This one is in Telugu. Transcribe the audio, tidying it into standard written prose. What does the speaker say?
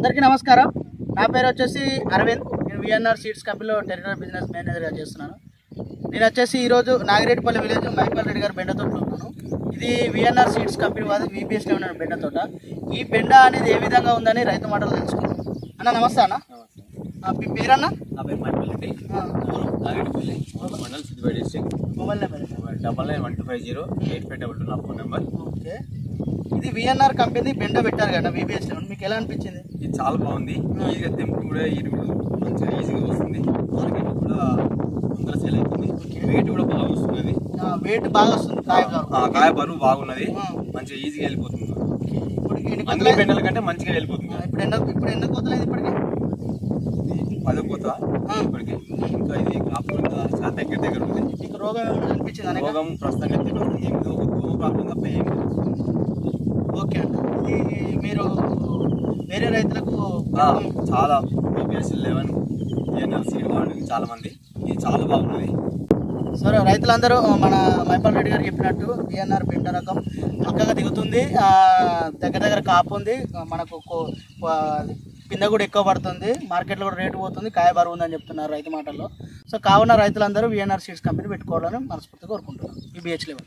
అందరికీ నమస్కారం. నా పేరు వచ్చేసి అరవింద్. నేను విఎన్ఆర్ సీడ్స్ కంపెనీలో టెరిటరీ బిజినెస్ మేనేజర్గా చేస్తున్నాను. నేను వచ్చేసి ఈరోజు నాగిరెడ్డిపల్లి విలేజ్ మైపాల్ రెడ్డి గారి బెండ తోటలో ఉన్నాను. ఇది విఎన్ఆర్ సీడ్స్ కంపెనీ వాది VPSలో ఉన్న బెండ తోట. ఈ బెండ అనేది ఏ విధంగా ఉందని రైతు మాటలు తెలుసుకున్నాను. అన్న నమస్తే అన్న. మీ పేరన్న? నా పేరు Mypal Reddy, Nagireddipalli mandal, Siddipet district. Mobile number 9912508522 నా ఫోన్ నెంబర్. ఓకే. ఇది విఎన్ఆర్ కంపెనీ బెండ పెట్టారు కదా VPSలో, మీకు ఎలా అనిపించింది? ఇది చాలా బాగుంది. ఈజీగా తెంపు కూడా మంచిగా ఈజీగా వస్తుంది. మార్కెట్ కూడా తొందరగా సేల్ అవుతుంది. వెయిట్ కూడా బాగా వస్తుంది. వెయిట్ బాగా వస్తుంది. కాయ బరువు బాగున్నది. మంచిగా ఈజీగా వెళ్ళిపోతుంది. అన్ని బెండల కంటే మంచిగా వెళ్ళిపోతుంది. ఇప్పుడు ఎన్ని కోతలేదు? ఇప్పటికి 10 కోత. ఇప్పటికి ఇంకా ఇది కాపు చాలా దగ్గర ఉంది. మీకు రోగం అనిపించింది? రోగం ప్రస్తుతానికి దోమ ప్రాబ్లం తప్ప ఏం లేదు. ఓకే అండి. మీరు వేరే రైతులకు చాలా VPS 11 విఎన్ఆర్ సీడ్ వాడికి చాలా మంది ఇది చాలా బాగున్నది. సరే, రైతులందరూ మన మైపాల్ రెడ్డి గారు చెప్పినట్టు విఎన్ఆర్ బెండ రకం చక్కగా దిగుతుంది. దగ్గర కాపు ఉంది. మనకు పిందె కూడా ఎక్కువ పడుతుంది. మార్కెట్లో కూడా రేటు పోతుంది. కాయ బరువు ఉందని చెప్తున్నారు రైతు మాటల్లో. సో కావున రైతులందరూ విఎన్ఆర్ సీడ్స్ కంపెనీ పెట్టుకోవాలని మనస్ఫూర్తిగా కోరుకుంటున్నారు. VBH 11.